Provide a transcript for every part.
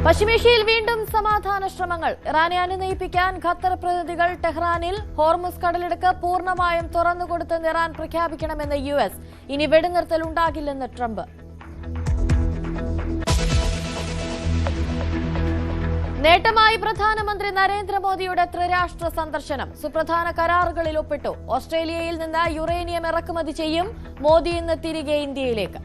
പശ്ചിമേഷ്യയിൽ വീണ്ടും സമാധാന ശ്രമങ്ങൾ. ഇറാനെ അനുനയിപ്പിക്കാൻ ഖത്തർ പ്രതിനിധികൾ ടെഹ്റാനിൽ. ഹോർമുസ് കടലിടുക്ക് പൂർണ്ണമായും തുറന്നുകൊടുത്തെന്ന് ഇറാൻ പ്രഖ്യാപിക്കണമെന്ന് US. ഇനി വെടിനിർത്തൽ ഉണ്ടാകില്ലെന്ന് ട്രംപ്. നേട്ടമായി പ്രധാനമന്ത്രി നരേന്ദ്രമോദിയുടെ ത്രിരാഷ്ട്ര സന്ദർശനം. സുപ്രധാന കരാറുകളിൽ ഒപ്പിട്ടു. ഓസ്ട്രേലിയയിൽ നിന്ന് യുറേനിയം ഇറക്കുമതി ചെയ്യും. മോദി ഇന്ന് തിരികെ ഇന്ത്യയിലേക്ക്.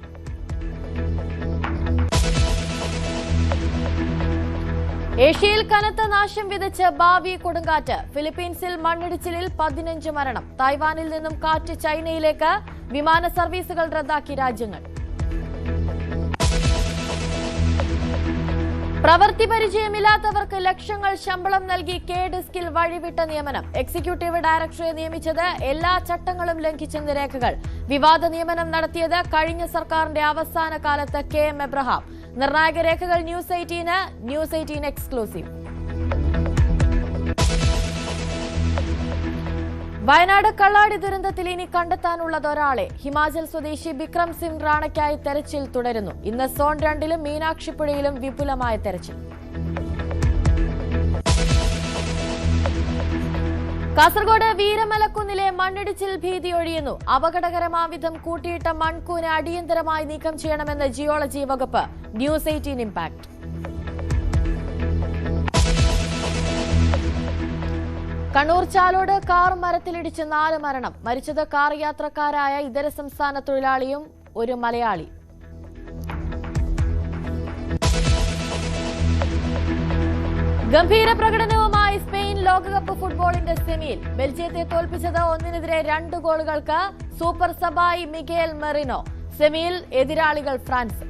ഏഷ്യയിൽ കനത്ത നാശം വിതച്ച് ബാവി കൊടുങ്കാറ്റ്. ഫിലിപ്പീൻസിൽ മണ്ണിടിച്ചിലിൽ 15 മരണം. തായ്വാനിൽ നിന്നും കാറ്റ് ചൈനയിലേക്ക്. വിമാന സർവീസുകൾ റദ്ദാക്കി രാജ്യങ്ങൾ. പ്രവൃത്തി പരിചയമില്ലാത്തവർക്ക് ലക്ഷങ്ങൾ ശമ്പളം നൽകി കെ-ഡിസ്കിൽ വഴിവിട്ട നിയമനം. എക്സിക്യൂട്ടീവ് ഡയറക്ടറെ നിയമിച്ചത് എല്ലാ ചട്ടങ്ങളും ലംഘിച്ചെന്ന് രേഖകൾ. വിവാദ നിയമനം നടത്തിയത് കഴിഞ്ഞ സർക്കാരിന്റെ അവസാന കാലത്ത് KM എബ്രഹാം. നിർണായക രേഖകൾ ന്യൂസ് 18 എക്സ്ക്ലൂസീവ്. വയനാട് കള്ളാടി ദുരന്തത്തിൽ ഇനി കണ്ടെത്താനുള്ളത് ഒരാളെ. ഹിമാചൽ സ്വദേശി ബിക്രം സിംഗ് റാണയ്ക്കായി തെരച്ചിൽ തുടരുന്നു. ഇന്ന് സോൺ 2-ലും മീനാക്ഷിപ്പുഴയിലും വിപുലമായ തെരച്ചിൽ. കാസർഗോഡ് വീരമലക്കുന്നിലെ മണ്ണിടിച്ചിൽ ഭീതി ഒഴിയുന്നു. അപകടകരമാവിധം കൂട്ടിയിട്ട മൺകൂന അടിയന്തരമായി നീക്കം ചെയ്യണമെന്ന് ജിയോളജി വകുപ്പ്. News 18 impact. Kannur Chalode car മരത്തിലിടിച്ച് 4 മരണം. മരിച്ചത് കാർ യാത്രക്കാരായ ഇതര സംസ്ഥാന തൊഴിലാളിയും ഒരു മലയാളി. ഗംഭീര പ്രകടനവുമായി സ്പെയിൻ ലോകകപ്പ് ഫുട്ബോളിന്റെ സെമിയിൽ. ബെൽജിയത്തെ തോൽപ്പിച്ചത് 1-2 ഗോളുകൾക്ക്. സൂപ്പർ സബായി മിഗേൽ മെറിനോ. സെമിയിൽ എതിരാളികൾ ഫ്രാൻസ്.